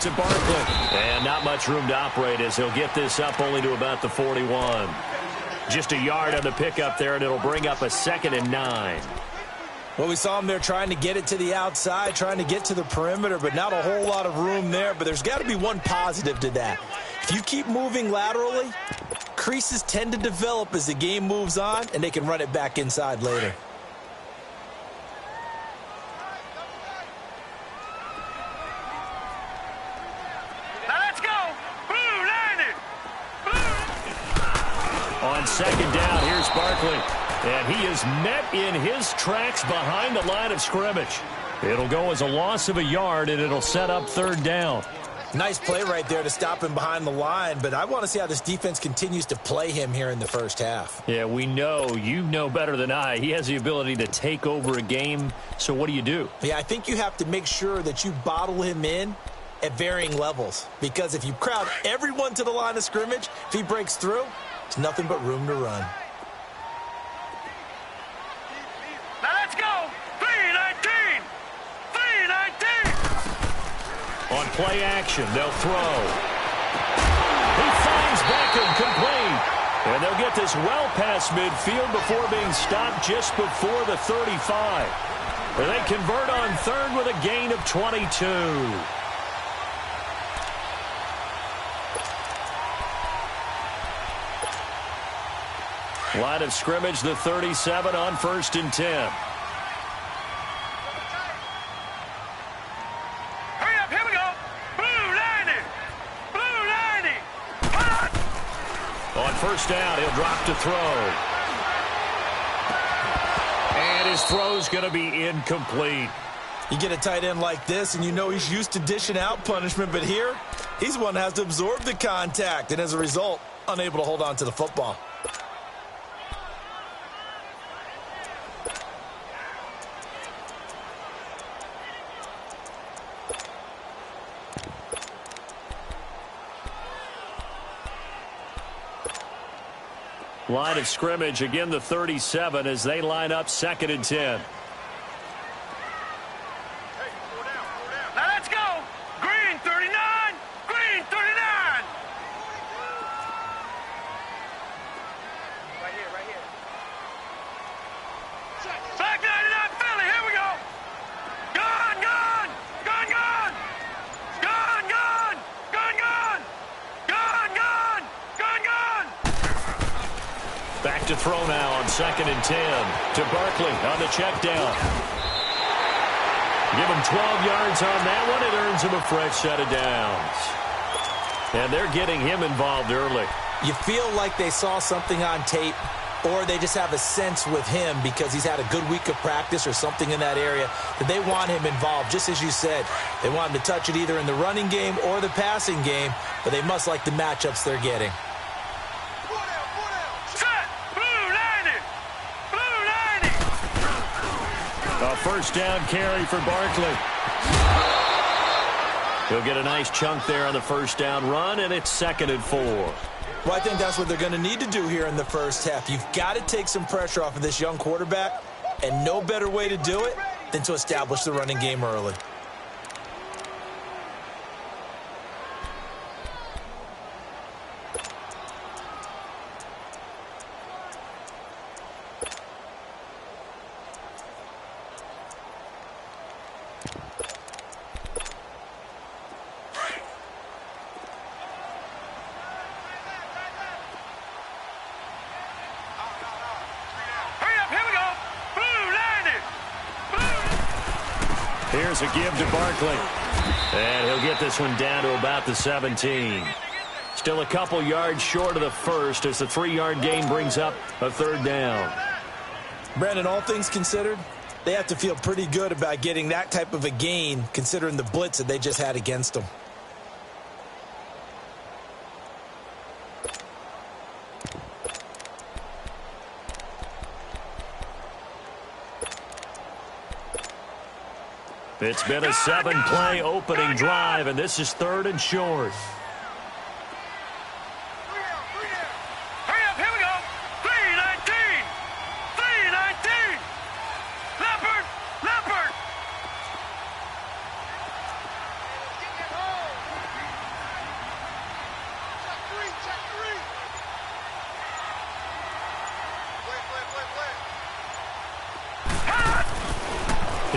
to Barkley. And not much room to operate as he'll get this up only to about the 41. Just a yard on the pickup there, and it'll bring up a 2nd and 9. Well, we saw him there trying to get it to the outside, trying to get to the perimeter, but not a whole lot of room there. But there's got to be one positive to that. If you keep moving laterally, creases tend to develop as the game moves on, and they can run it back inside later. On 2nd down, here's Barkley. And he is met in his tracks behind the line of scrimmage. It'll go as a loss of a yard, and it'll set up 3rd down. Nice play right there to stop him behind the line, but I want to see how this defense continues to play him here in the first half. Yeah, we know. You know better than I. He has the ability to take over a game, so what do? Yeah, I think you have to make sure that you bottle him in at varying levels, because if you crowd everyone to the line of scrimmage, if he breaks through, there's nothing but room to run. Now let's go! 3-19! 3-19! On play action, they'll throw. He finds Beckham complete. And they'll get this well past midfield before being stopped just before the 35. Where they convert on 3rd with a gain of 22. Line of scrimmage, the 37 on 1st and 10. Hurry up, here we go. Blue 90. Blue 90. On 1st down, he'll drop to throw. And his throw's going to be incomplete. You get a tight end like this, and you know he's used to dishing out punishment, but here, he's one that has to absorb the contact, and as a result, unable to hold on to the football. Line of scrimmage, again the 37 as they line up 2nd and 10. Now let's go! Green 39! Green 39! Right here. Black 99 Philly, here we go! Gone! Gone! Gone! Gone! Gone! Gone! Gone! Gone! Gone! Gone! Gone! Gone! Back to throw now on 2nd and 10 to Barkley on the check down. Give him 12 yards on that one. It earns him a fresh set of downs. And they're getting him involved early. You feel like they saw something on tape, or they just have a sense with him because he's had a good week of practice or something in that area that they want him involved. Just as you said, they want him to touch it either in the running game or the passing game, but they must like the matchups they're getting. A 1st down carry for Barkley. He'll get a nice chunk there on the 1st down run, and it's 2nd and 4. Well, I think that's what they're going to need to do here in the first half. You've got to take some pressure off of this young quarterback, and no better way to do it than to establish the running game early. Here's a give to Barkley. And he'll get this one down to about the 17. Still a couple yards short of the first as the 3-yard gain brings up a 3rd down. Brandon, all things considered, they have to feel pretty good about getting that type of a gain considering the blitz that they just had against them. It's been a 7-play opening drive, and this is 3rd and short. Hurry up, here we go. 3-19. 3-19. Leopard.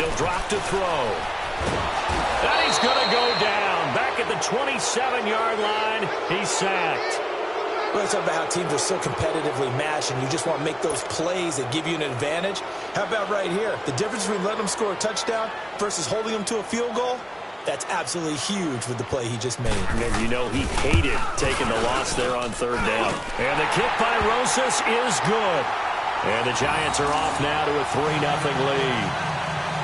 He'll drop to throw. And he's going to go down. Back at the 27-yard line, he's sacked. Well, let's talk about how teams are so competitively matched, and you just want to make those plays that give you an advantage. How about right here? The difference between letting them score a touchdown versus holding them to a field goal? That's absolutely huge with the play he just made. And you know he hated taking the loss there on third down. And the kick by Rosas is good. And the Giants are off now to a 3-0 lead.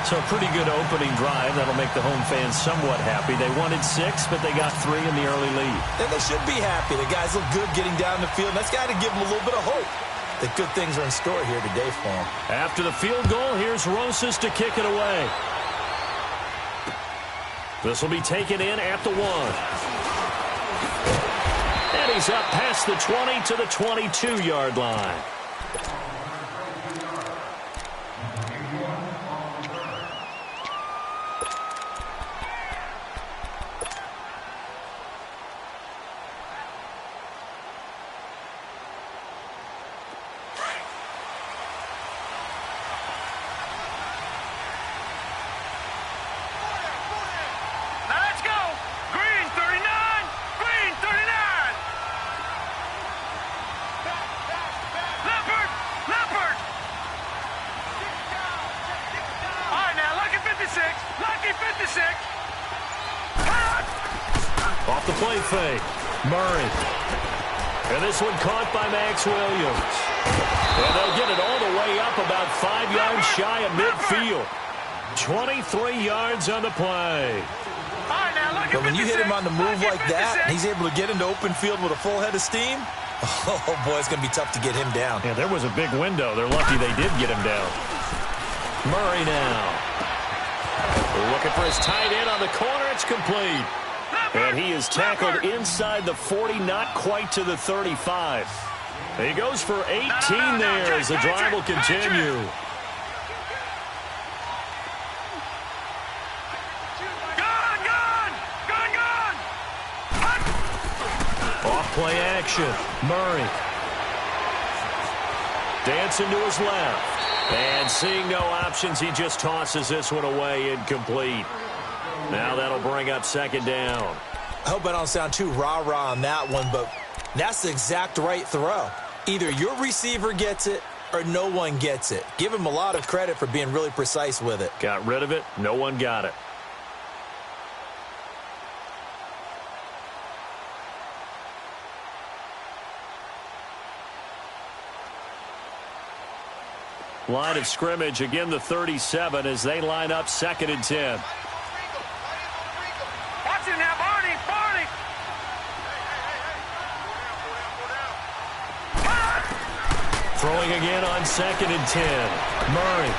So a pretty good opening drive. That'll make the home fans somewhat happy. They wanted 6, but they got 3 in the early lead. And they should be happy. The guys look good getting down the field. That's got to give them a little bit of hope that good things are in store here today for them. After the field goal, here's Rosas to kick it away. This will be taken in at the 1. And he's up past the 20 to the 22-yard line. Off the play fake. Murray. And this one caught by Max Williams. And they'll get it all the way up about 5 yards shy of midfield. 23 yards on the play. But when you hit him on the move like that, and he's able to get into open field with a full head of steam, oh, boy, it's going to be tough to get him down. Yeah, there was a big window. They're lucky they did get him down. Murray now. Looking for his tight end on the corner. It's complete. And he is tackled inside the 40, not quite to the 35. He goes for 18 there as the drive will continue. Off play action. Murray. Dancing to his left. And seeing no options, he just tosses this one away, incomplete. Now that'll bring up second down. I hope I don't sound too rah-rah on that one, but that's the exact right throw. Either your receiver gets it or no one gets it. Give him a lot of credit for being really precise with it. Got rid of it. No one got it. Line of scrimmage, again the 37 as they line up 2nd and 10. Watch it now, Barney, Barney. Throwing again on 2nd and 10. Murray.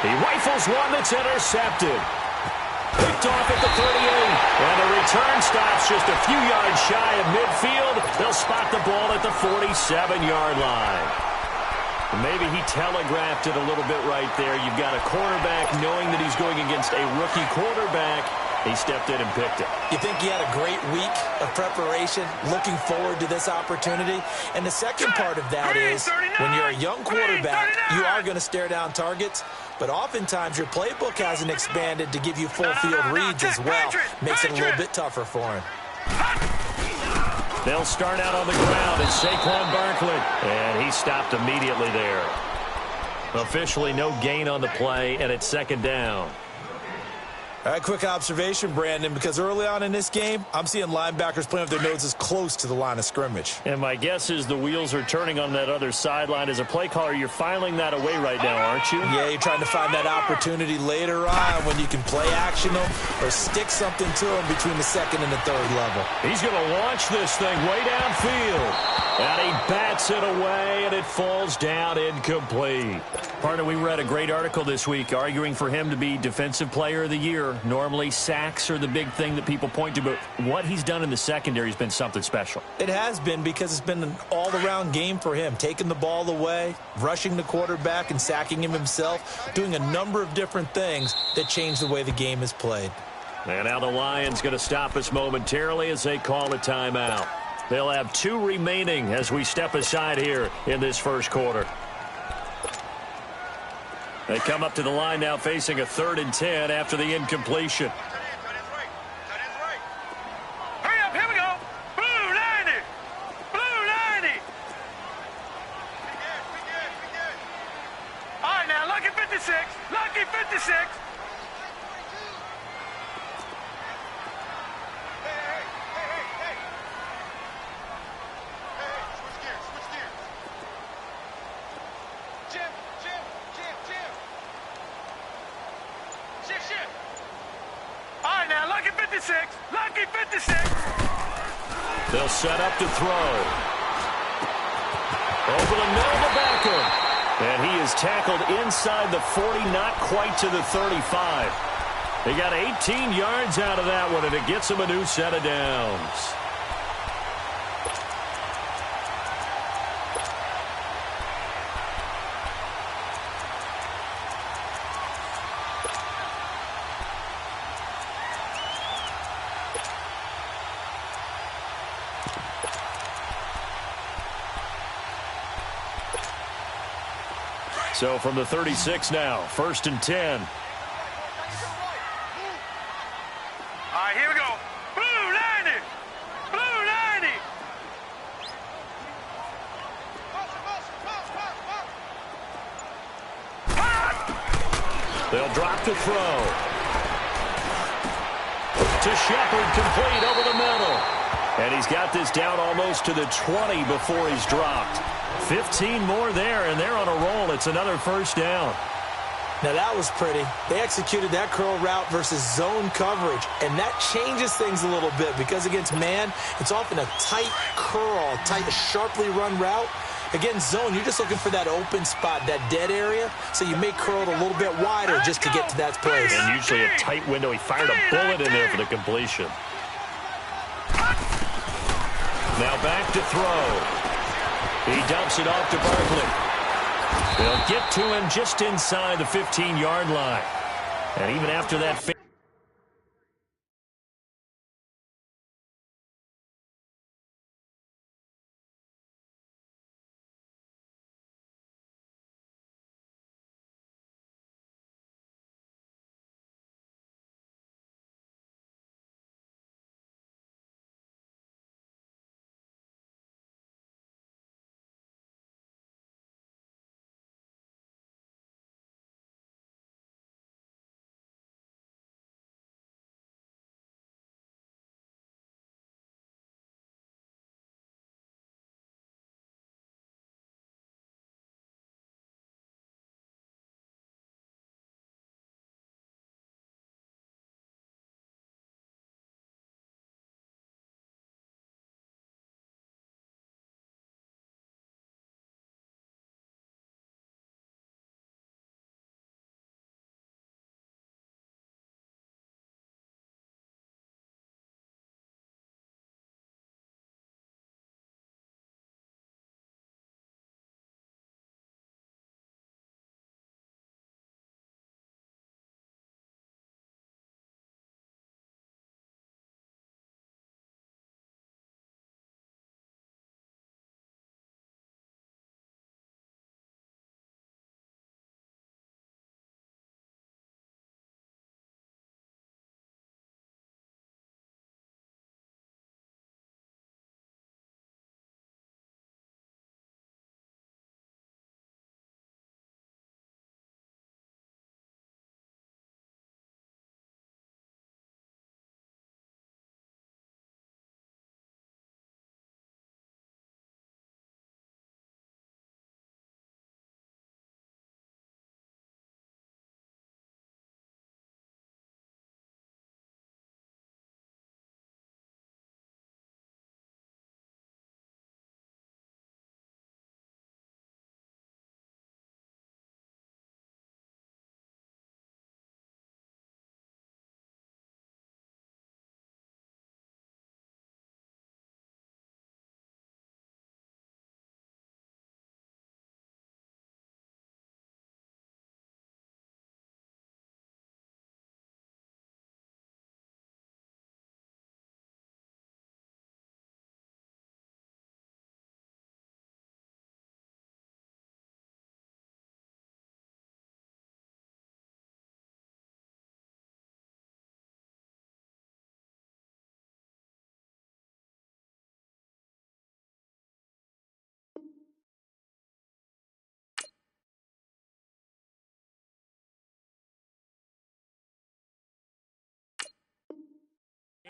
He rifles one that's intercepted. Picked off at the 38. And the return stops just a few yards shy of midfield. They'll spot the ball at the 47-yard line. Maybe he telegraphed it a little bit right there. You've got a quarterback knowing that he's going against a rookie quarterback. He stepped in and picked it. You think he had a great week of preparation, looking forward to this opportunity? And the second part of that is when you're a young quarterback, you are going to stare down targets. But oftentimes your playbook hasn't expanded to give you full field reads as well. Makes it a little bit tougher for him. They'll start out on the ground at Saquon Barkley. And he stopped immediately there. Officially no gain on the play, and it's 2nd down. All right, quick observation, Brandon, because early on in this game, I'm seeing linebackers playing with their noses close to the line of scrimmage. And my guess is the wheels are turning on that other sideline. As a play caller, you're filing that away right now, aren't you? Yeah, you're trying to find that opportunity later on when you can play action them or stick something to them between the 2nd and the 3rd level. He's going to launch this thing way downfield. And he bats it away, and it falls down incomplete. Partner, we read a great article this week arguing for him to be Defensive Player of the Year. Normally, sacks are the big thing that people point to, but what he's done in the secondary has been something special. It has been, because it's been an all-around game for him, taking the ball away, rushing the quarterback and sacking him himself, doing a number of different things that change the way the game is played. And now the Lions going to stop us momentarily as they call a timeout. They'll have 2 remaining as we step aside here in this first quarter. They come up to the line now facing a 3rd and 10 after the incompletion. Hurry up, here we go. Blue 90. Blue 90. All right, now, lucky 56. Lucky 56. All right, now, lucky 56. Lucky 56. They'll set up to throw. Over the middle to Beckham. And he is tackled inside the 40, not quite to the 35. They got 18 yards out of that one, and it gets them a new set of downs. So from the 36 now, 1st and 10. All right, here we go. Blue 90. Blue 90. They'll drop to throw. To Shepard, complete over the middle. And he's got this down almost to the 20 before he's dropped. 15 more there, and they're on a roll. It's another 1st down. Now, that was pretty. They executed that curl route versus zone coverage, and that changes things a little bit because against man, it's often a tight curl, tight, sharply run route. Against zone, you're just looking for that open spot, that dead area, so you may curl it a little bit wider just to get to that place. And usually a tight window. He fired a bullet in there for the completion. Now back to throw. He dumps it off to Barkley. They'll get to him just inside the 15-yard line. And even after that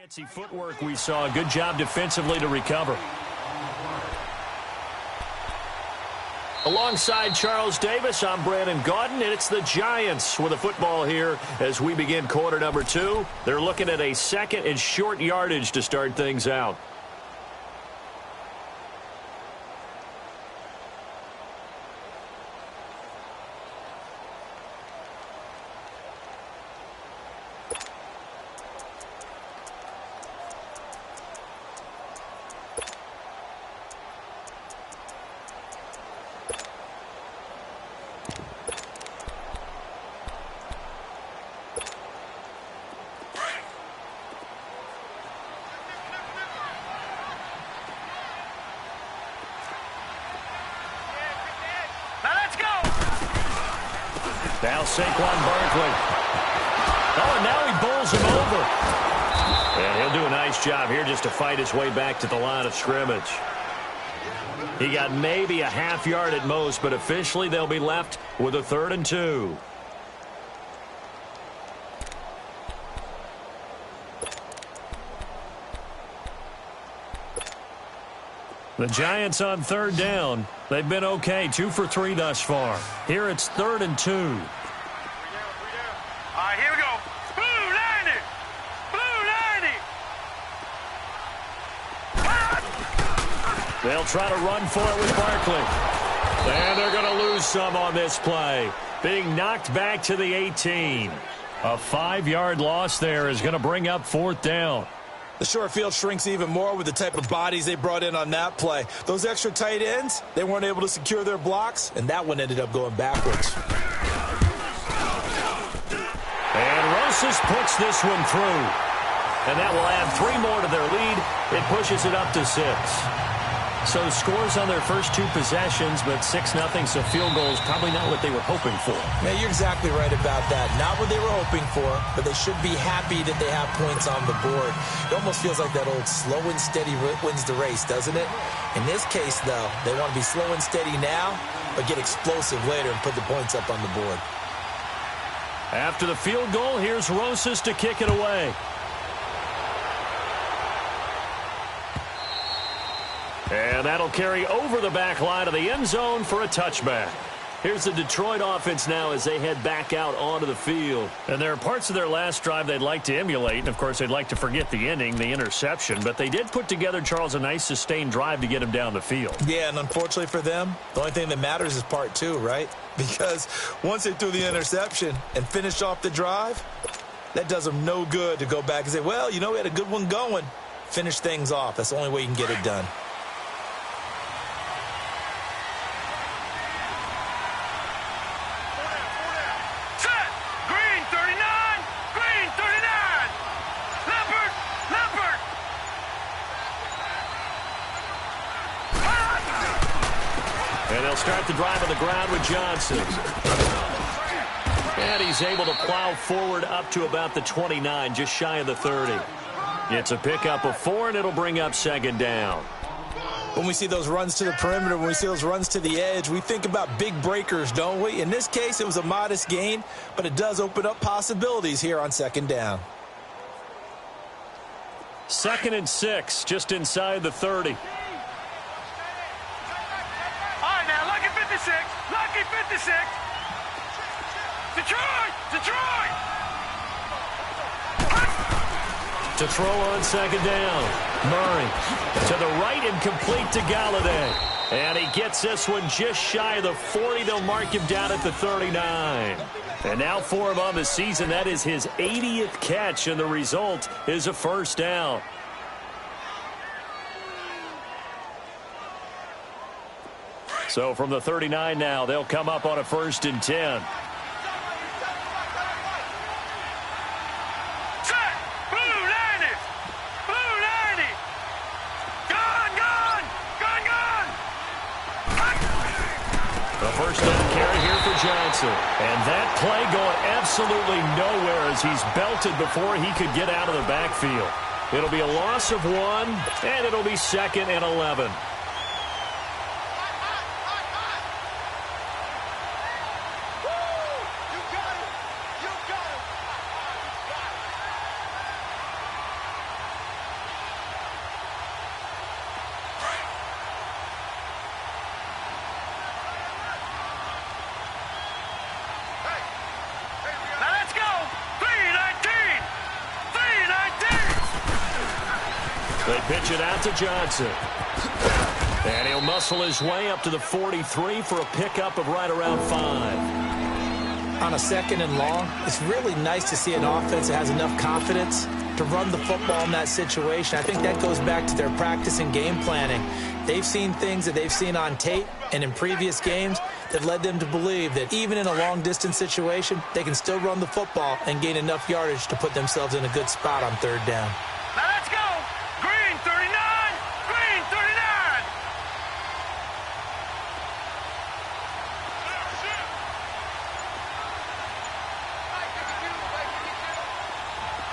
Fancy footwork we saw. Good job defensively to recover. Alongside Charles Davis, I'm Brandon Gaudin, and it's the Giants with the football here as we begin quarter number 2. They're looking at a second and short yardage to start things out. Now Saquon Barkley. Oh, and now he bowls him over. And he'll do a nice job here just to fight his way back to the line of scrimmage. He got maybe a half yard at most, but officially they'll be left with a 3rd and 2. The Giants on 3rd down. They've been okay, 2 for 3 thus far. Here it's 3rd and 2. All right, here we go. Blue 90. Blue 90. They'll try to run for it with Barkley. And they're going to lose some on this play. Being knocked back to the 18. A 5-yard loss there is going to bring up 4th down. The short field shrinks even more with the type of bodies they brought in on that play. Those extra tight ends, they weren't able to secure their blocks, and that one ended up going backwards. And Rosas puts this one through. And that will add 3 more to their lead. It pushes it up to 6. So scores on their first 2 possessions, but 6-0, so field goal is probably not what they were hoping for. Yeah, you're exactly right about that. Not what they were hoping for, but they should be happy that they have points on the board. It almost feels like that old slow and steady wins the race, doesn't it? In this case, though, they want to be slow and steady now, but get explosive later and put the points up on the board. After the field goal, here's Rosas to kick it away. And that'll carry over the back line of the end zone for a touchback. Here's the Detroit offense now as they head back out onto the field. And there are parts of their last drive they'd like to emulate. And, of course, they'd like to forget the ending, the interception. But they did put together, Charles, a nice sustained drive to get him down the field. Yeah, and unfortunately for them, the only thing that matters is part 2, right? Because once they threw the interception and finished off the drive, that does them no good to go back and say, well, you know, we had a good one going. Finish things off. That's the only way you can get it done. And they'll start the drive on the ground with Johnson. And he's able to plow forward up to about the 29, just shy of the 30. It's a pickup of 4, and it'll bring up 2nd down. When we see those runs to the perimeter, when we see those runs to the edge, we think about big breakers, don't we? In this case, it was a modest gain, but it does open up possibilities here on 2nd down. 2nd and 6, just inside the 30. Lucky 56. Detroit! To throw on 2nd down. Murray to the right and complete to Galladay. And he gets this one just shy of the 40. They'll mark him down at the 39. And now for him on the season, that is his 80th catch, and the result is a 1st down. So from the 39 now, they'll come up on a 1st and 10. The 1st down carry here for Johnson. And that play going absolutely nowhere as he's belted before he could get out of the backfield. It'll be a loss of 1, and it'll be 2nd and 11. They pitch it out to Johnson. And he'll muscle his way up to the 43 for a pickup of right around 5. On a 2nd and long, it's really nice to see an offense that has enough confidence to run the football in that situation. I think that goes back to their practice and game planning. They've seen things that they've seen on tape and in previous games that led them to believe that even in a long-distance situation, they can still run the football and gain enough yardage to put themselves in a good spot on 3rd down. Now let's go. Green 39. Green 39.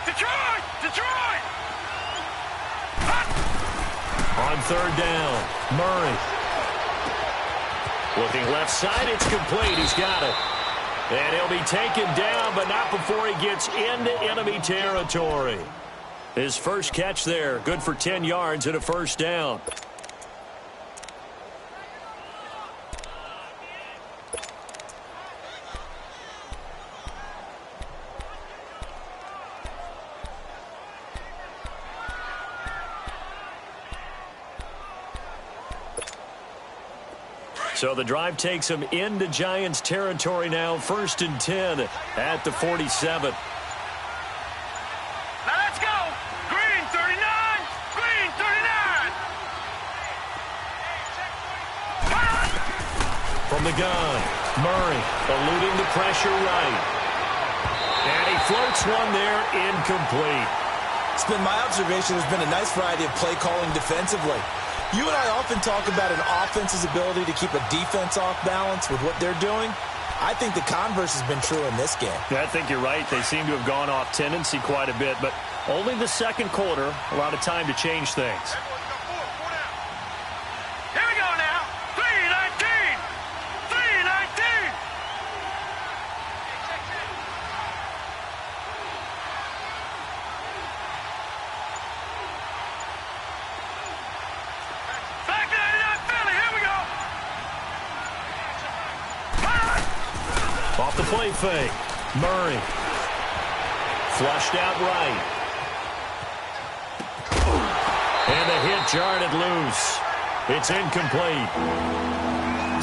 Detroit. Detroit. On 3rd down, Murray. Looking left side, it's complete. He's got it. And he'll be taken down, but not before he gets into enemy territory. His first catch there, good for 10 yards and a 1st down. So the drive takes him into Giants territory now, 1st and 10 at the 47. Now let's go. Green 39. Green 39. From the gun, Murray eluding the pressure right. And he floats one there, incomplete. It's been my observation there's been a nice variety of play calling defensively. You and I often talk about an offense's ability to keep a defense off balance with what they're doing. I think the converse has been true in this game. Yeah, I think you're right. They seem to have gone off tendency quite a bit, but only the 2nd quarter, a lot of time to change things. Here we go now. 3-19. 3-19. Back to 99 Philly. Here we go. Off the play fake, Murray. Flushed out right. And the hit jarred it loose. It's incomplete.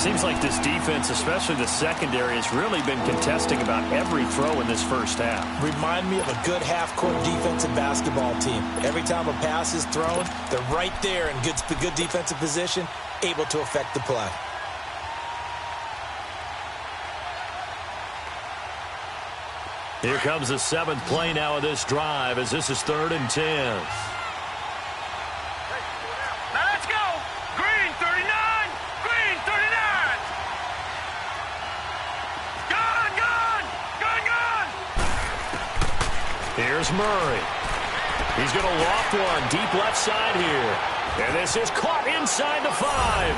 Seems like this defense, especially the secondary, has really been contesting about every throw in this first half. Remind me of a good half-court defensive basketball team. Every time a pass is thrown, they're right there in good defensive position, able to affect the play. Here comes the 7th play now of this drive as this is 3rd and 10. Now let's go. Green 39. Green 39. Gun, gun. Gun, gun. Here's Murray. He's going to loft one deep left side here. And this is caught inside the 5.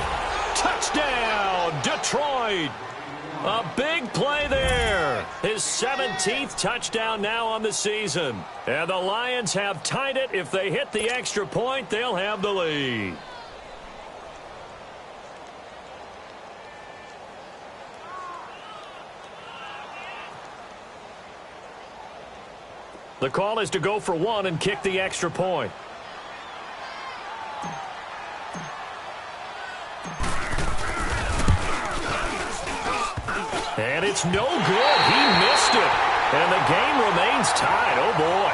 Touchdown, Detroit. A big play there. His 17th touchdown now on the season. And the Lions have tied it. If they hit the extra point, they'll have the lead. The call is to go for 1 and kick the extra point. And it's no good. He missed it. And the game remains tied. Oh, boy.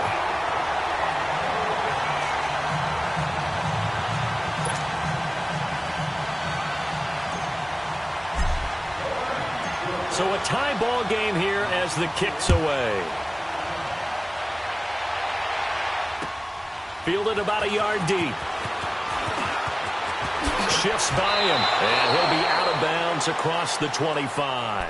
So a tie ball game here as the kick's away. Fielded about a yard deep. Shifts by him, and he'll be out of bounds across the 25.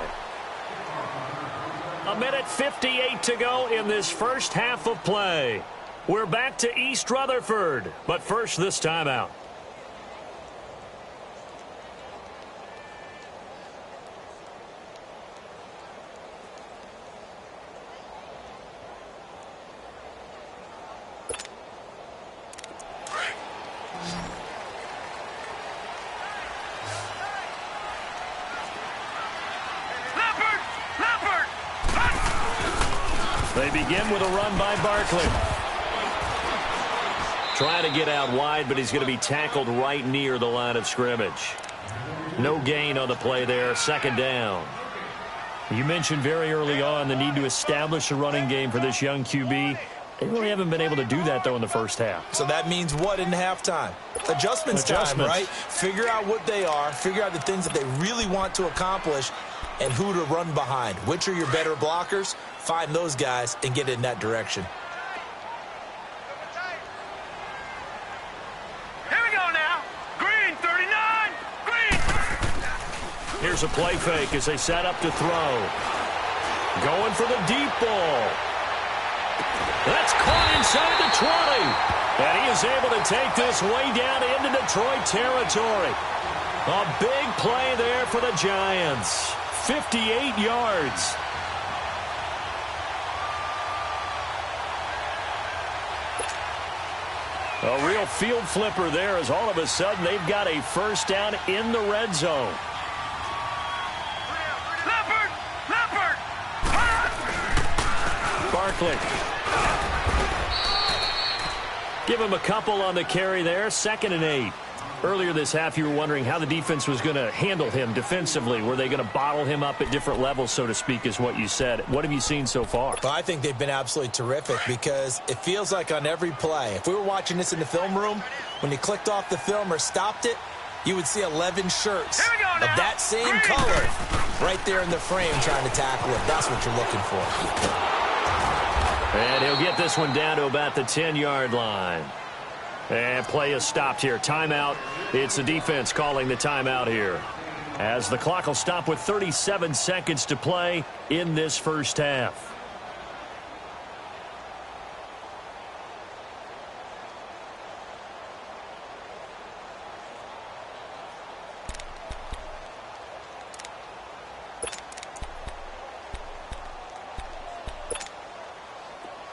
1:58 to go in this first half of play. We're back to East Rutherford, but first this timeout. They begin with a run by Barkley. Trying to get out wide, but he's going to be tackled right near the line of scrimmage. No gain on the play there. Second down. You mentioned very early on the need to establish a running game for this young QB. They really haven't been able to do that, though, in the first half. So that means what in halftime? Adjustments time, right? Figure out what they are, figure out the things that they really want to accomplish, and who to run behind. Which are your better blockers? Find those guys and get in that direction. Here we go now. Green, 39. Green. Here's a play fake as they set up to throw. Going for the deep ball. That's caught inside the 20. And he is able to take this way down into Detroit territory. A big play there for the Giants. 58 yards. A real field flipper there as all of a sudden they've got a first down in the red zone. Leopard. Barkley. Give him a couple on the carry there. 2nd and 8. Earlier this half, you were wondering how the defense was going to handle him defensively. Were they going to bottle him up at different levels, so to speak, is what you said. What have you seen so far? Well, I think they've been absolutely terrific because it feels like on every play, if we were watching this in the film room, when you clicked off the film or stopped it, you would see 11 shirts of that same color right there in the frame trying to tackle it. That's what you're looking for. And he'll get this one down to about the 10-yard line. And play is stopped here. Timeout. It's the defense calling the timeout here, as the clock will stop with 37 seconds to play in this first half.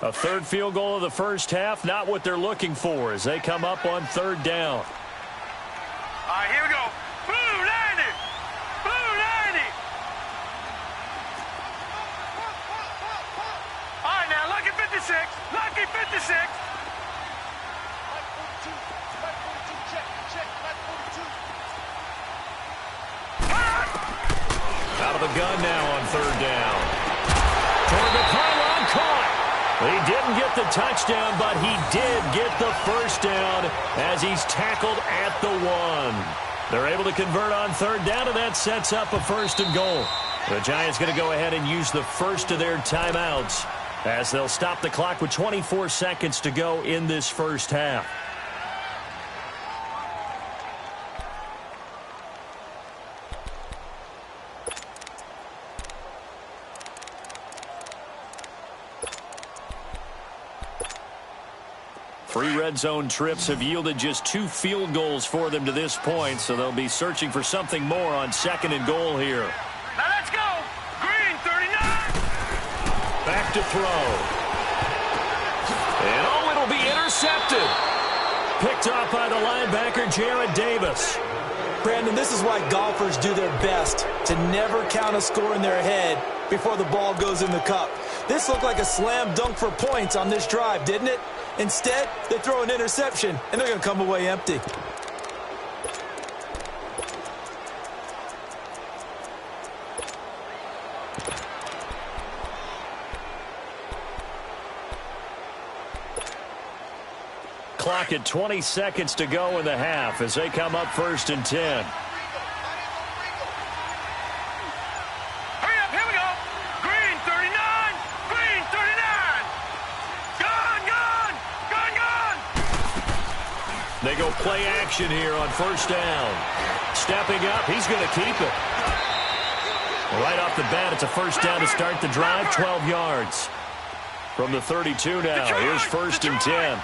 A third field goal of the first half, not what they're looking for as they come up on 3rd down. All right, here we go. Blue 90. Blue 90. All right, now, lucky 56. Lucky 56. Out of the gun now on 3rd down. Toward the pylon, caught. He didn't get the touchdown, but he did get the first down as he's tackled at the 1. They're able to convert on 3rd down, and that sets up a 1st and goal. The Giants going to go ahead and use the first of their timeouts as they'll stop the clock with 24 seconds to go in this first half. Three red zone trips have yielded just 2 field goals for them to this point, so they'll be searching for something more on 2nd and goal here. Now let's go. Green 39. Back to throw. And oh, it'll be intercepted. Picked off by the linebacker, Jared Davis. Brandon, this is why golfers do their best to never count a score in their head before the ball goes in the cup. This looked like a slam dunk for points on this drive, didn't it? Instead, they throw an interception, and they're going to come away empty. Clock at 20 seconds to go in the half as they come up 1st and 10. They go play action here on 1st down. Stepping up, he's going to keep it. Right off the bat, it's a 1st down to start the drive, 12 yards. From the 32 now, here's 1st and 10.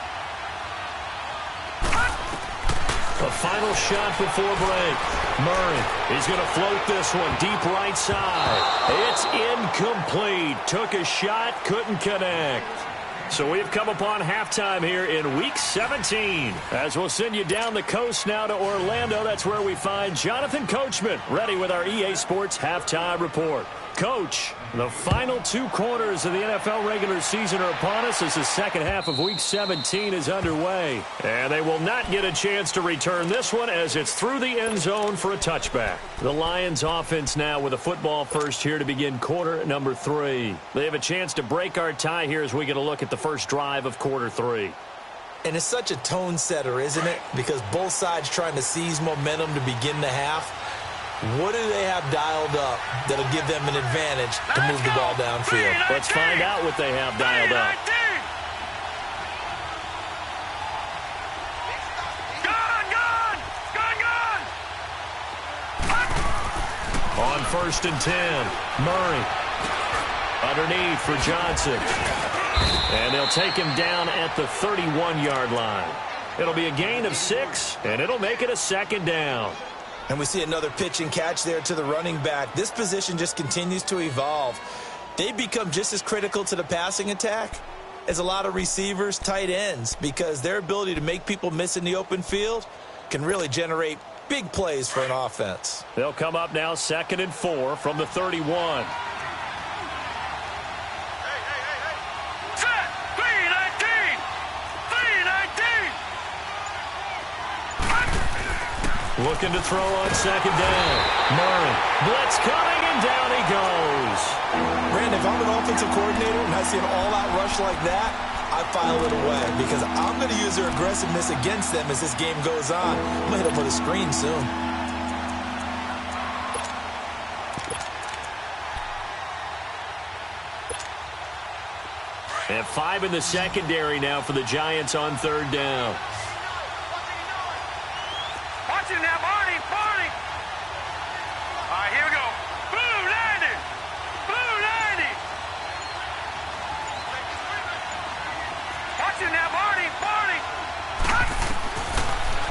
A final shot before break. Murray, he's going to float this one deep right side. It's incomplete. Took a shot, couldn't connect. So we've come upon halftime here in Week 17. As we'll send you down the coast now to Orlando. That's where we find Jonathan Coachman ready with our EA Sports Halftime Report. Coach, the final 2 quarters of the NFL regular season are upon us as the second half of Week 17 is underway. And they will not get a chance to return this one as it's through the end zone for a touchback. The Lions offense now with a football first here to begin quarter number 3. They have a chance to break our tie here as we get a look at the first drive of quarter 3. And it's such a tone setter, isn't it? Because both sides trying to seize momentum to begin the half. What do they have dialed up that'll give them an advantage to move the ball downfield? Let's find out what they have dialed up. On 1st and 10, Murray. Underneath for Johnson. And they'll take him down at the 31-yard line. It'll be a gain of 6, and it'll make it a 2nd down. And we see another pitch and catch there to the running back. This position just continues to evolve. They become just as critical to the passing attack as a lot of receivers, tight ends, because their ability to make people miss in the open field can really generate big plays for an offense. They'll come up now 2nd and 4 from the 31. Looking to throw on 2nd down. Murray. Blitz coming, and down he goes. Brandon, if I'm an offensive coordinator and I see an all-out rush like that, I file it away because I'm going to use their aggressiveness against them as this game goes on. I'm going to hit them with a screen soon. And 5 in the secondary now for the Giants on 3rd down. Now, Barney. All right, here we go. Blue 90. Blue 90. Watch it now, Barney.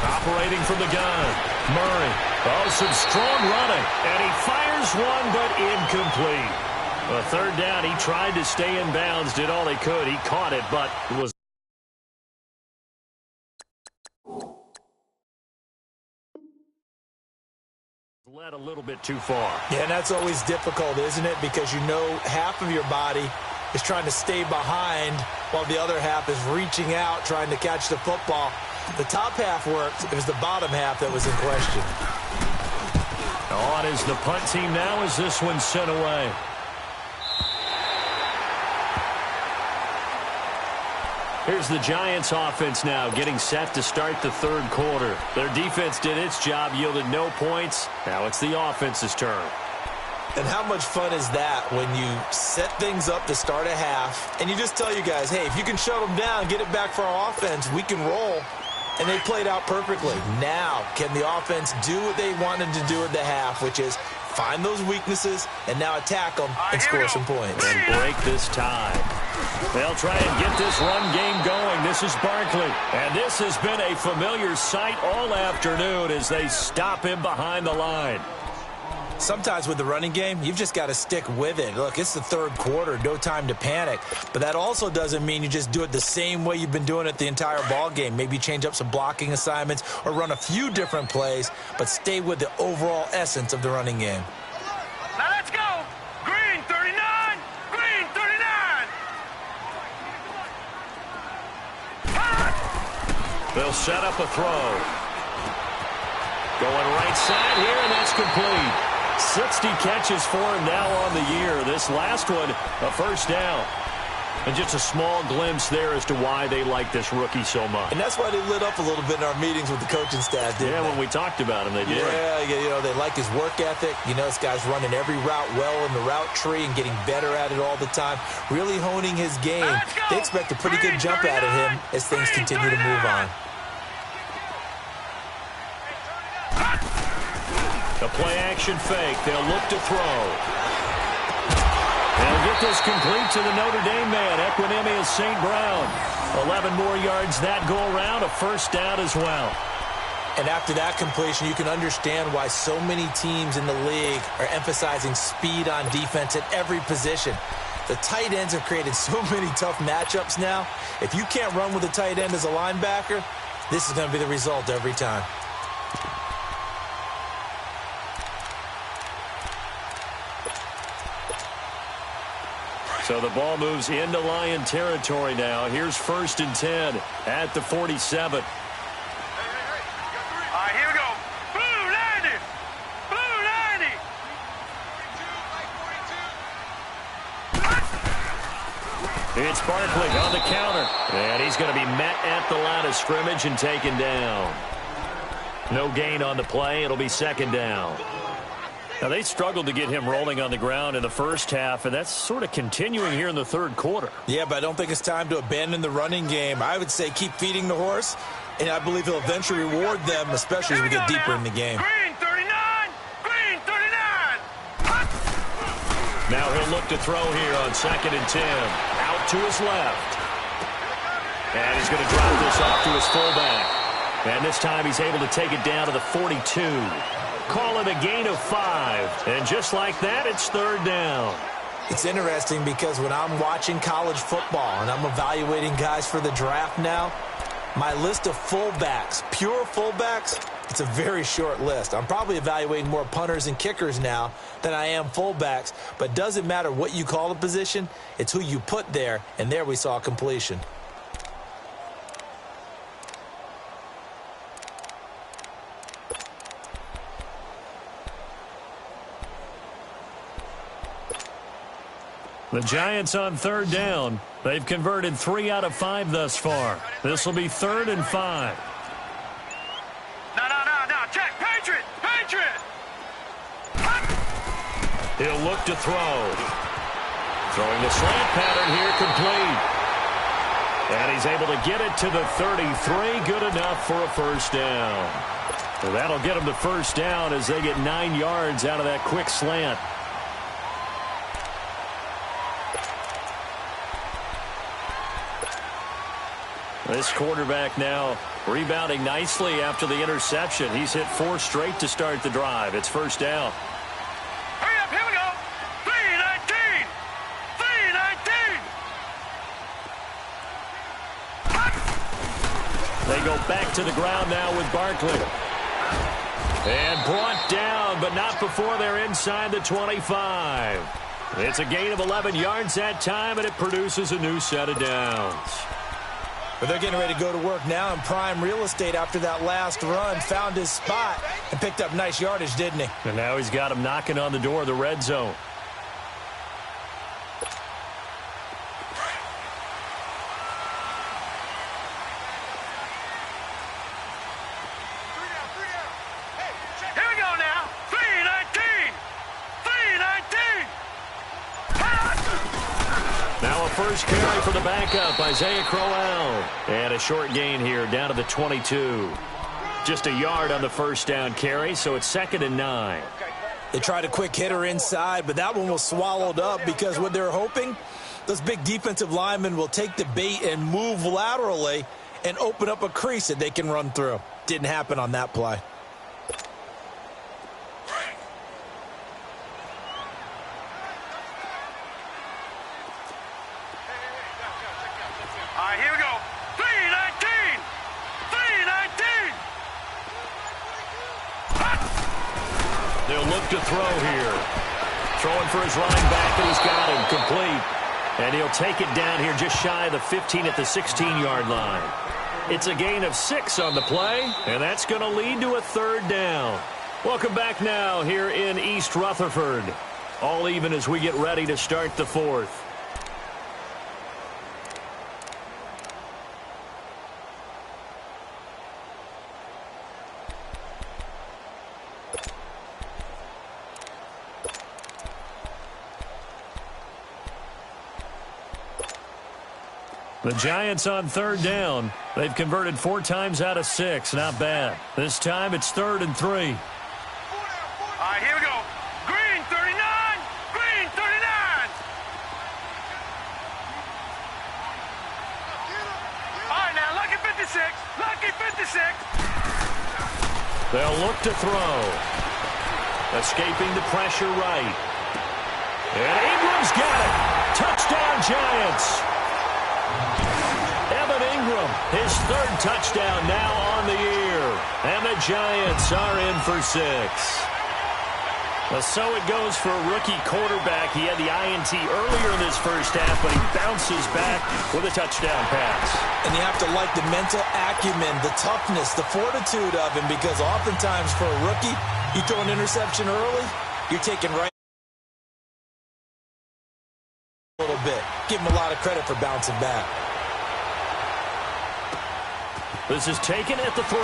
Operating from the gun. Murray. Oh, some strong running. And he fires one, but incomplete. A 3rd down. He tried to stay in bounds, did all he could. He caught it, but it was led a little bit too far. Yeah, and that's always difficult, isn't it? Because you know half of your body is trying to stay behind while the other half is reaching out, trying to catch the football. The top half worked. It was the bottom half that was in question. On is the punt team now as this one's sent away. Here's the Giants offense now getting set to start the 3rd quarter. Their defense did its job, yielded no points. Now it's the offense's turn. And how much fun is that when you set things up to start a half and you just tell you guys, hey, if you can shut them down, get it back for our offense, we can roll. And they played out perfectly. Now, can the offense do what they wanted to do at the half, which is find those weaknesses and now attack them and score some points. And break this tie. They'll try and get this run game going. This is Barkley. And this has been a familiar sight all afternoon as they stop him behind the line. Sometimes with the running game, you've just got to stick with it. Look, it's the 3rd quarter, no time to panic. But that also doesn't mean you just do it the same way you've been doing it the entire ball game. Maybe change up some blocking assignments or run a few different plays, but stay with the overall essence of the running game. Now let's go. Green 39. Green 39. They'll set up a throw. Going right side here, and that's complete. 60 catches for him now on the year. This last one, a 1st down. And just a small glimpse there as to why they like this rookie so much. And that's why they lit up a little bit in our meetings with the coaching staff, didn't they? When we talked about him, they did. Yeah, you know, they like his work ethic. You know, this guy's running every route well in the route tree and getting better at it all the time, really honing his game. They expect a pretty good jump out of him as things continue to move on. A play-action fake. They'll look to throw. They'll get this complete to the Notre Dame man, Equinemius St. Brown. 11 more yards that go around, a 1st down as well. And after that completion, you can understand why so many teams in the league are emphasizing speed on defense at every position. The tight ends have created so many tough matchups now. If you can't run with a tight end as a linebacker, this is going to be the result every time. So the ball moves into Lion territory now. Here's 1st and 10 at the 47. All right, here we go. Blue 90. Blue 90. It's Barkley on the counter. And he's going to be met at the line of scrimmage and taken down. No gain on the play. It'll be 2nd down. Now, they struggled to get him rolling on the ground in the first half, and that's sort of continuing here in the 3rd quarter. Yeah, but I don't think it's time to abandon the running game. I would say keep feeding the horse, and I believe he'll eventually reward them, especially as we get deeper in the game. Green 39. Green 39. Now he'll look to throw here on 2nd and 10. Out to his left. And he's going to drop this off to his fullback. And this time he's able to take it down to the 42. Call it a gain of 5. And just like that, it's 3rd down. It's interesting because when I'm watching college football and I'm evaluating guys for the draft now, my list of fullbacks, pure fullbacks, it's a very short list. I'm probably evaluating more punters and kickers now than I am fullbacks. But it doesn't matter what you call the position, it's who you put there. And there we saw completion. The Giants on 3rd down. They've converted 3 out of 5 thus far. This will be 3rd and 5. No. Check. Patriot. Patriot. He'll look to throw. Throwing the slant pattern here complete. And he's able to get it to the 33. Good enough for a 1st down. Well, that'll get him the 1st down as they get 9 yards out of that quick slant. This quarterback now rebounding nicely after the interception. He's hit 4 straight to start the drive. It's 1st down. Hurry up, here we go. 319. 319. They go back to the ground now with Barkley. And brought down, but not before they're inside the 25. It's a gain of 11 yards that time, and it produces a new set of downs. But they're getting ready to go to work now in prime real estate after that last run. Found his spot and picked up nice yardage, didn't he? And now he's got him knocking on the door of the red zone. Here we go now. 319. 319. Now a first carry for the backup, Isaiah Crowell. And a short gain here down to the 22. Just a yard on the 1st down carry, so it's 2nd and 9. They tried a quick hitter inside, but that one was swallowed up because what they're hoping, those big defensive linemen will take the bait and move laterally and open up a crease that they can run through. Didn't happen on that play. All right, here we go. 319. 319. They'll look to throw here. Throwing for his running back, and he's got him complete. And he'll take it down here just shy of the 15 at the 16-yard line. It's a gain of 6 on the play, and that's going to lead to a 3rd down. Welcome back now here in East Rutherford. All even as we get ready to start the 4th. The Giants on 3rd down. They've converted 4 times out of 6. Not bad. This time it's 3rd and 3. All right, here we go. Green 39. Green 39. All right, now, lucky 56. Lucky 56. They'll look to throw. Escaping the pressure right. And Ingram's got it. Touchdown, Giants. Evan Ingram, his 3rd touchdown now on the year. And the Giants are in for 6. Well, so it goes for a rookie quarterback. He had the INT earlier in this first half, but he bounces back with a touchdown pass. And you have to like the mental acumen, the toughness, the fortitude of him, because oftentimes for a rookie, you throw an interception early, you're taking right a little bit. Give him a lot of credit for bouncing back. This is taken at the 3.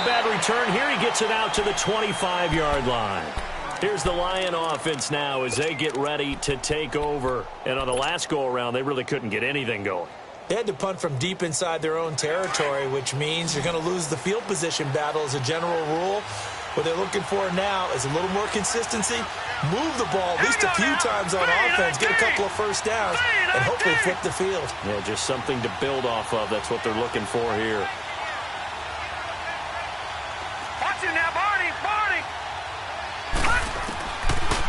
Bad return here. He gets it out to the 25-yard line. Here's the Lion offense now as they get ready to take over. And on the last go-around, they really couldn't get anything going. They had to punt from deep inside their own territory, which means you're going to lose the field position battle as a general rule. What they're looking for now is a little more consistency, move the ball at least a few times on offense, get a couple of first downs, and hopefully flip the field. Yeah, just something to build off of. That's what they're looking for here.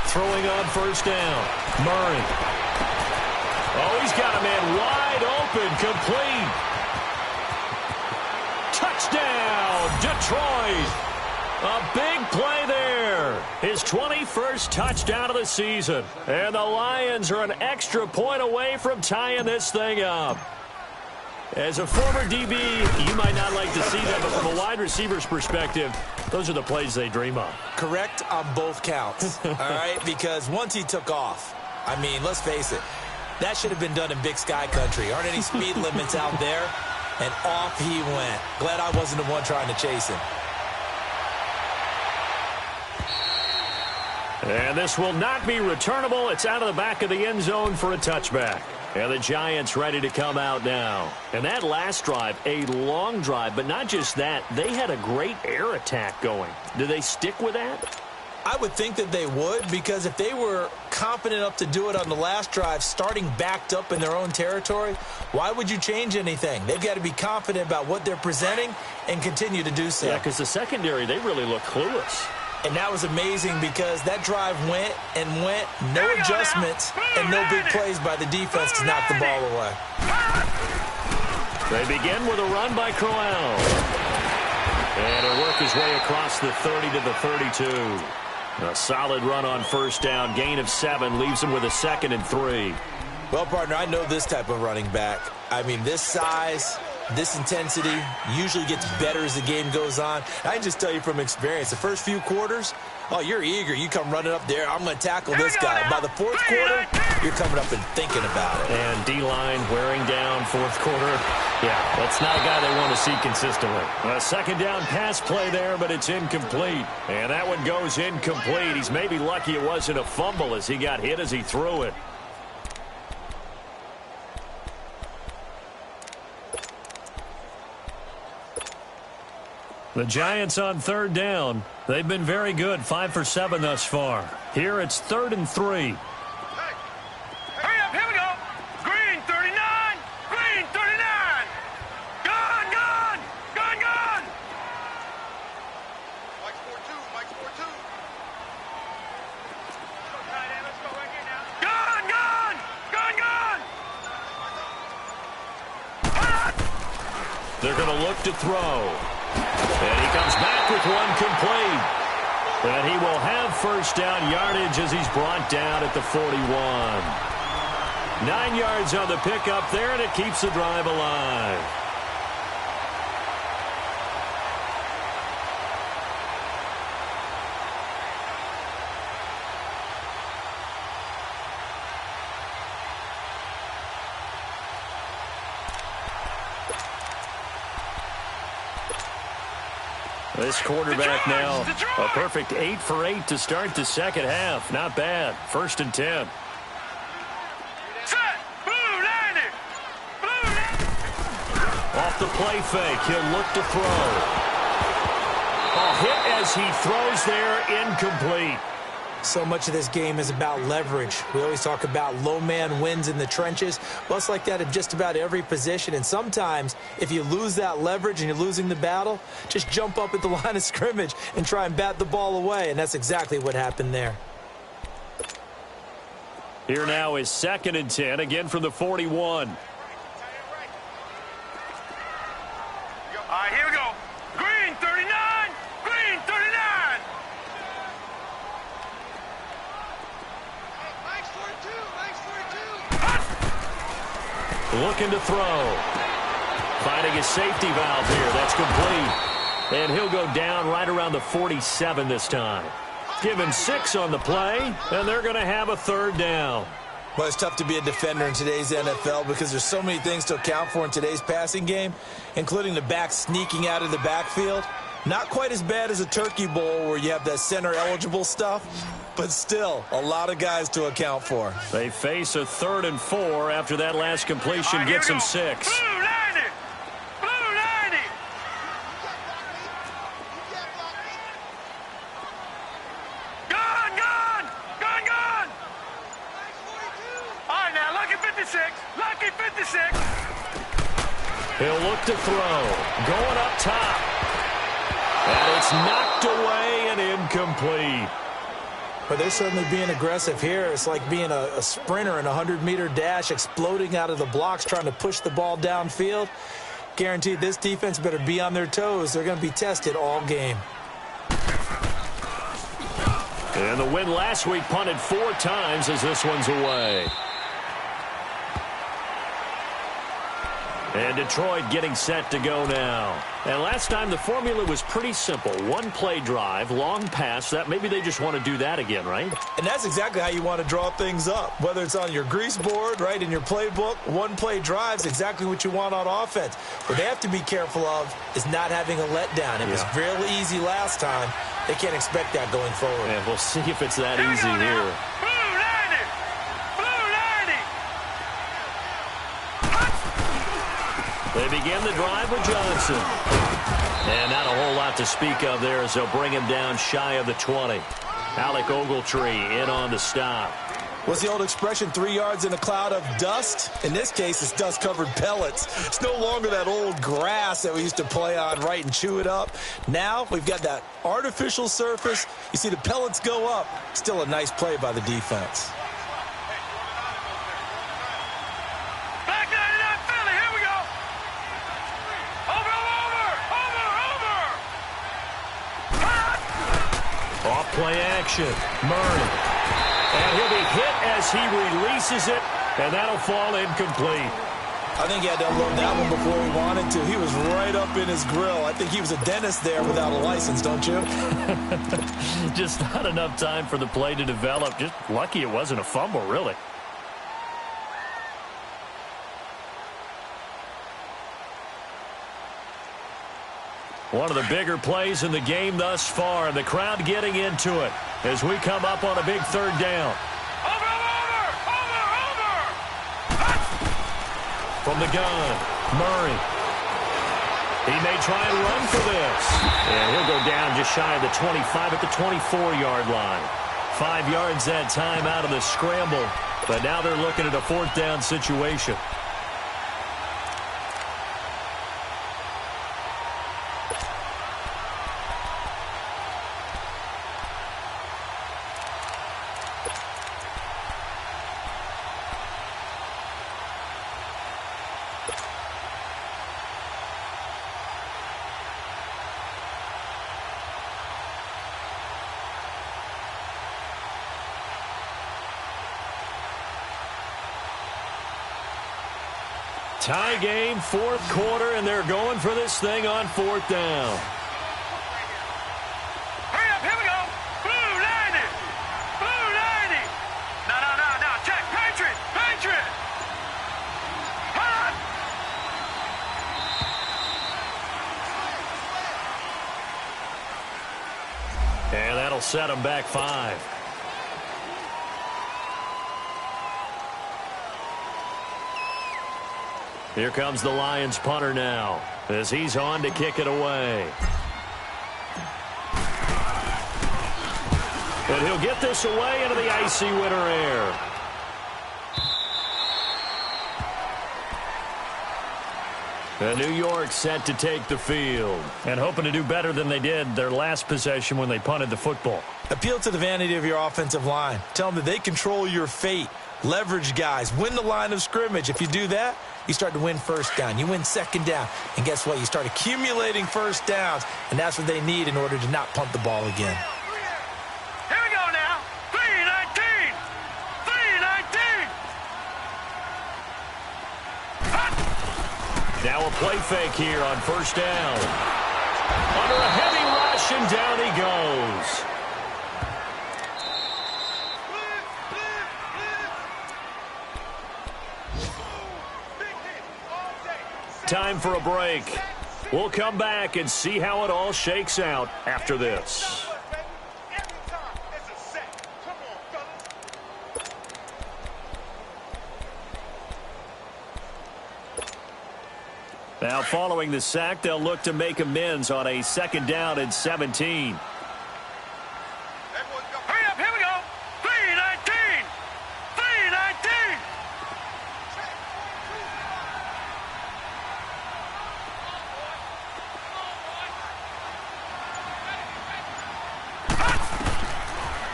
Throwing on first down. Murray. Oh, he's got a man wide open. Complete. Touchdown, Detroit. A big play there. His 21st touchdown of the season. And the Lions are an extra point away from tying this thing up. As a former DB, you might not like to see that, but from a wide receiver's perspective, those are the plays they dream of. Correct on both counts, all right? Because once he took off, I mean, let's face it, that should have been done in Big Sky Country. Aren't any speed limits out there? And off he went. Glad I wasn't the one trying to chase him. And this will not be returnable. It's out of the back of the end zone for a touchback. And the Giants ready to come out now. And that last drive, a long drive, but not just that. They had a great air attack going. Do they stick with that? I would think that they would, because if they were confident enough to do it on the last drive, starting backed up in their own territory, why would you change anything? They've got to be confident about what they're presenting and continue to do so. Yeah, because the secondary, they really look clueless. And that was amazing because that drive went and went, no adjustments, and no big plays by the defense to knock the ball away. They begin with a run by Crowell. And he'll work his way across the 30 to the 32. A solid run on first down. Gain of 7 leaves him with a 2nd and 3. Well, partner, I know this type of running back. I mean, this size, this intensity usually gets better as the game goes on. I can just tell you from experience, the first few quarters, oh, you're eager. You come running up there. I'm going to tackle this guy. By the fourth quarter, you're coming up and thinking about it. And D-line wearing down fourth quarter. Yeah, that's not a guy they want to see consistently. A second down pass play there, but it's incomplete. And that one goes incomplete. He's maybe lucky it wasn't a fumble as he got hit as he threw it. The Giants on third down. They've been very good, 5 for 7 thus far. Here it's 3rd and 3. Hurry up, here we go. Green 39, green 39. Gone, gone, gone, gone. Mike's 4-2, Mike's 4-2. Let's go right here now. Gone, gone, gone, gone. They're going to look to throw. And he comes back with one complete. And he will have first down yardage as he's brought down at the 41. 9 yards on the pickup there, and it keeps the drive alive. This quarterback now, a perfect 8 for 8 to start the second half. Not bad. 1st and 10. Set, blue landing, blue landing. Off the play fake, he'll look to throw. A hit as he throws there, incomplete. So much of this game is about leverage. We always talk about low man wins in the trenches. Well, it's like that in just about every position. And sometimes, if you lose that leverage and you're losing the battle, just jump up at the line of scrimmage and try and bat the ball away. And that's exactly what happened there. Here now is 2nd and 10, again from the 41. All right, here we go. Green looking to throw. Finding his safety valve here. That's complete. And he'll go down right around the 47 this time. Given 6 on the play, and they're going to have a third down. Well, it's tough to be a defender in today's NFL because there's so many things to account for in today's passing game, including the back sneaking out of the backfield. Not quite as bad as a turkey bowl where you have that center-eligible stuff, but still a lot of guys to account for. They face a 3rd and 4 after that last completion Right, gets them 6. Blue 90! Blue 90! Gone, gone! Gone, gone! All right, now, lucky 56. Lucky 56. He'll look to throw. Going up top. And it's knocked away and incomplete. But they're certainly being aggressive here. It's like being a sprinter in a 100-meter dash, exploding out of the blocks, trying to push the ball downfield. Guaranteed this defense better be on their toes. They're going to be tested all game. And the win last week punted 4 times as this one's away. And Detroit getting set to go now. And last time the formula was pretty simple. 1-play drive, long pass. That maybe they just want to do that again, right? And that's exactly how you want to draw things up. Whether it's on your grease board, right, in your playbook, 1-play drive's exactly what you want on offense. What they have to be careful of is not having a letdown. It was real easy last time. They can't expect that going forward. And we'll see if it's that easy here. They begin the drive with Johnson. And not a whole lot to speak of there as they'll bring him down shy of the 20. Alec Ogletree in on the stop. What's the old expression, 3 yards in a cloud of dust? In this case, it's dust-covered pellets. It's no longer that old grass that we used to play on, right, and chew it up. Now we've got that artificial surface. You see the pellets go up. Still a nice play by the defense. Play action. Murray. And he'll be hit as he releases it, and that'll fall incomplete. I think he had to unload that one before he wanted to. He was right up in his grill. I think he was a dentist there without a license, don't you? Just not enough time for the play to develop. Just lucky it wasn't a fumble, really. One of the bigger plays in the game thus far, and the crowd getting into it as we come up on a big 3rd down. Over! From the gun, Murray. He may try and run for this. And he'll go down just shy of the 25 at the 24-yard line. 5 yards that time out of the scramble, but now they're looking at a 4th down situation. Tie game, 4th quarter, and they're going for this thing on 4th down. Hurry up, here we go. Blue 90. Blue 90. No. Check. Patriot. Hot. And that'll set them back 5. Here comes the Lions punter now as he's on to kick it away. And he'll get this away into the icy winter air. And New York set to take the field and hoping to do better than they did their last possession when they punted the football. Appeal to the vanity of your offensive line. Tell them that they control your fate. Leverage guys. Win the line of scrimmage. If you do that, you start to win 1st down. You win 2nd down. And guess what? You start accumulating 1st downs. And that's what they need in order to not punt the ball again. Here we go now. 3-19. Now a play fake here on first down. Under a heavy rush, and down he goes. Time for a break. We'll come back and see how it all shakes out after this. Now following the sack, they'll look to make amends on a 2nd down and 17. Hurry up, here we go. 3-19. 3-19.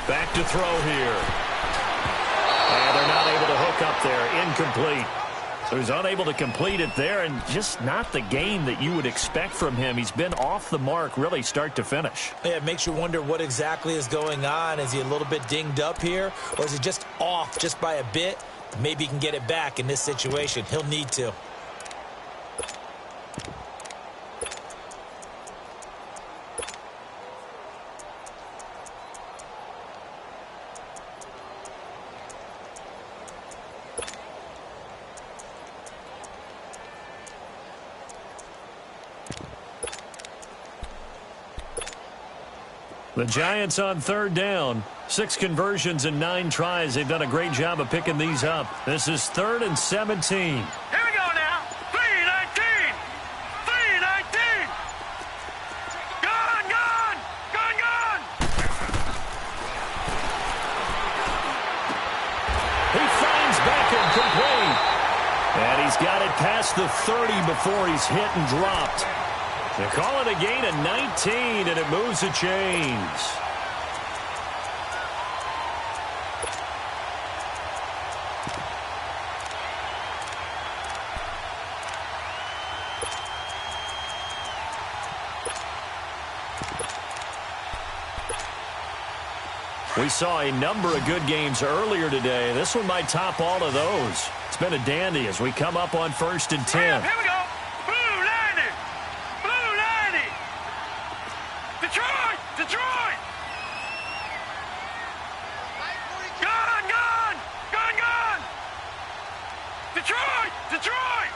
Back to throw here. And they're not able to hook up there. Incomplete. So he's unable to complete it there, and just not the game that you would expect from him. He's been off the mark really start to finish. Yeah, it makes you wonder what exactly is going on. Is he a little bit dinged up here, or is he just off just by a bit? Maybe he can get it back in this situation. He'll need to. The Giants on 3rd down. 6 conversions and 9 tries. They've done a great job of picking these up. This is 3rd and 17. Here we go now. 3-19. 3-19. Gone, gone. Gone, gone. He finds Beckham complete. And he's got it past the 30 before he's hit and dropped. They call it a gain of 19, and it moves the chains. We saw a number of good games earlier today. This one might top all of those. It's been a dandy as we come up on 1st and 10. Here we go. Blue 90. Blue 90. Detroit. Detroit. Gone, gone. Gone, gone. Detroit. Detroit.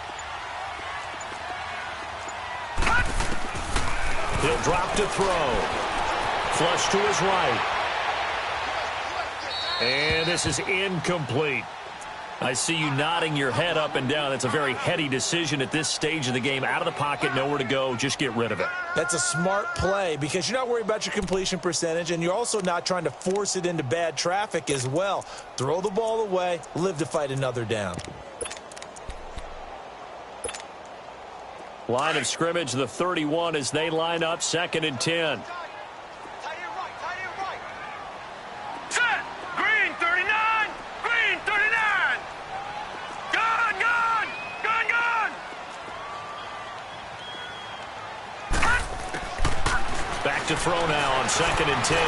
He'll drop to throw. Flush to his right. And this is incomplete. I see you nodding your head up and down. That's a very heady decision at this stage of the game. Out of the pocket, nowhere to go. Just get rid of it. That's a smart play because you're not worried about your completion percentage, and you're also not trying to force it into bad traffic as well. Throw the ball away, live to fight another down. Line of scrimmage, the 31 as they line up 2nd and 10. Set. Green 39. Green 39. Gone, gone. Gone, gone. Back to throw now on 2nd and 10.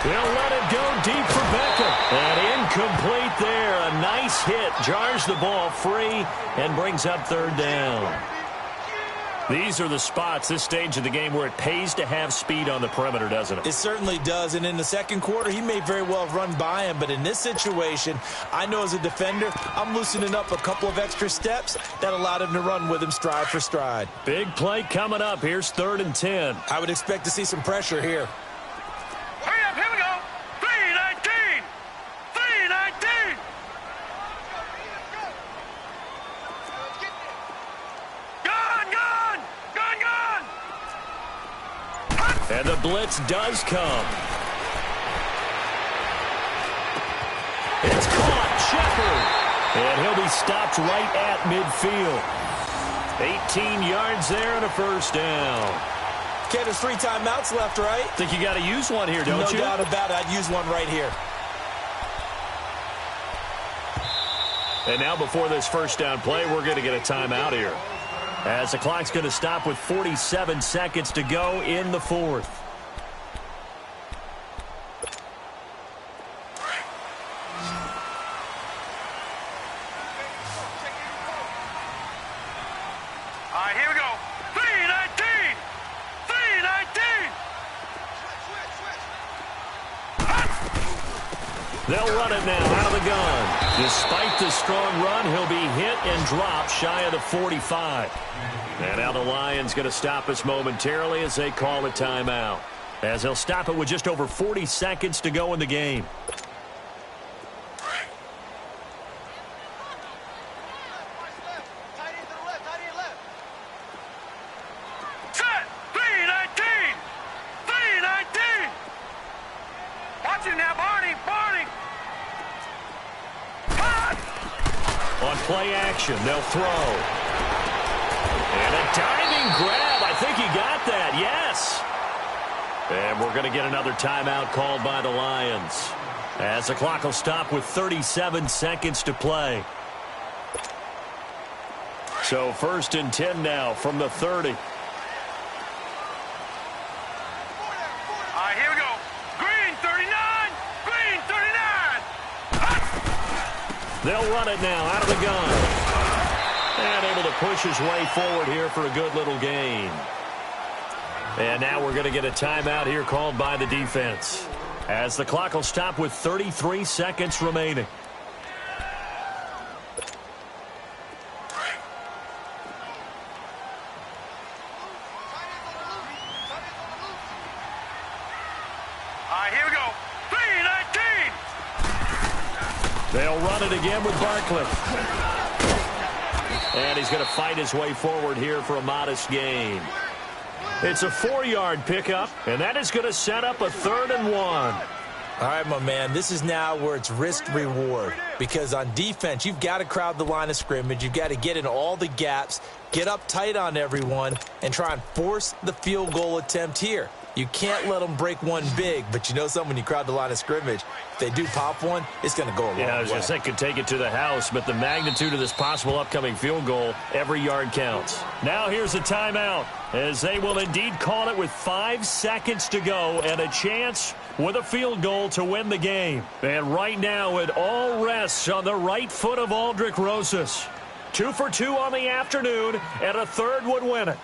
They'll let it go deep for Beckham. And incomplete there. A nice hit. Jars the ball free and brings up 3rd down. These are the spots, this stage of the game, where it pays to have speed on the perimeter, doesn't it? It certainly does, and in the 2nd quarter, he may very well have run by him, but in this situation, I know as a defender, I'm loosening up a couple of extra steps that allowed him to run with him stride for stride. Big play coming up. Here's 3rd and 10. I would expect to see some pressure here. Hurry up, here we go. 3-19. 3-19. Gone, gone. Gone, gone. And the blitz does come. It's caught. Shepard. And he'll be stopped right at midfield. 18 yards there and a 1st down. Okay, there's 3 timeouts left, right? Think you got to use one here, don't you? No doubt about it. I'd use one right here. And now before this 1st down play, we're going to get a timeout here, as the clock's going to stop with 47 seconds to go in the 4th. All right, here we go. 319. 319. They'll run it now out of the gun. Despite the strong run, he'll be hit and dropped shy of the 45. And now the Lions going to stop us momentarily as they call a timeout. As they'll stop it with just over 40 seconds to go in the game. Set. 319. 319. Watch it now, Barney. Barney. Cut. On play action, they'll throw. And a diving grab. I think he got that. Yes. And we're going to get another timeout called by the Lions. As the clock will stop with 37 seconds to play. So 1st and 10 now from the 30. All right, here we go. Green 39. Green 39. Cut. They'll run it now out of the gun. And able to push his way forward here for a good little gain. And now we're going to get a timeout here called by the defense. As the clock will stop with 33 seconds remaining. All right, here we go. 319. They'll run it again with Barkley. And he's going to fight his way forward here for a modest gain. It's a 4-yard pickup, and that is going to set up a 3rd and 1. All right, my man, this is now where it's risk-reward. Because on defense, you've got to crowd the line of scrimmage. You've got to get in all the gaps, get up tight on everyone, and try and force the field goal attempt here. You can't let them break one big, but you know something, when you crowd the line of scrimmage, if they do pop one, it's going to go a long way. Yeah, I was going to say, could take it to the house, but the magnitude of this possible upcoming field goal, every yard counts. Now here's a timeout, as they will indeed call it with 5 seconds to go and a chance with a field goal to win the game. And right now, it all rests on the right foot of Aldrick Rosas. 2 for 2 on the afternoon, and a 3rd would win it.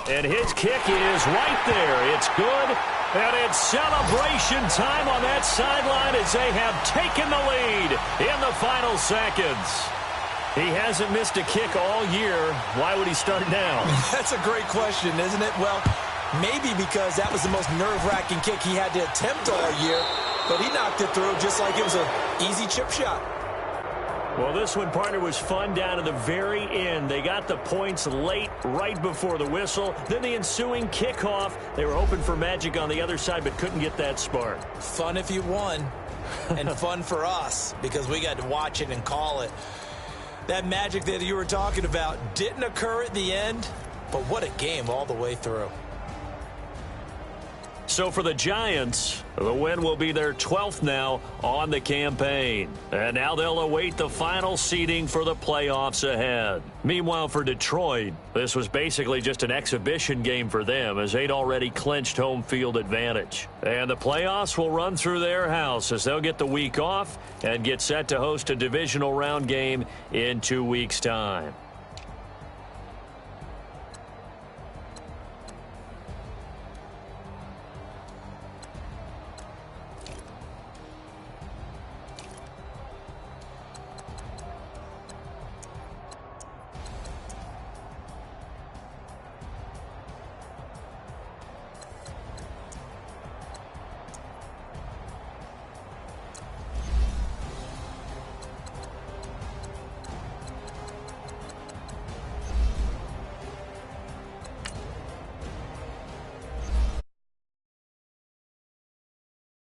And his kick is right there. It's good. And it's celebration time on that sideline as they have taken the lead in the final seconds. He hasn't missed a kick all year. Why would he start now? That's a great question, isn't it? Well, maybe because that was the most nerve-wracking kick he had to attempt all year, but he knocked it through just like it was an easy chip shot. Well, this one, partner, was fun down to the very end. They got the points late, right before the whistle. Then the ensuing kickoff. They were hoping for magic on the other side, but couldn't get that spark. Fun if you won, and fun for us, because we got to watch it and call it. That magic that you were talking about didn't occur at the end, but what a game all the way through. So for the Giants, the win will be their 12th now on the campaign. And now they'll await the final seeding for the playoffs ahead. Meanwhile, for Detroit, this was basically just an exhibition game for them as they'd already clinched home field advantage. And the playoffs will run through their house as they'll get the week off and get set to host a divisional round game in 2 weeks' time.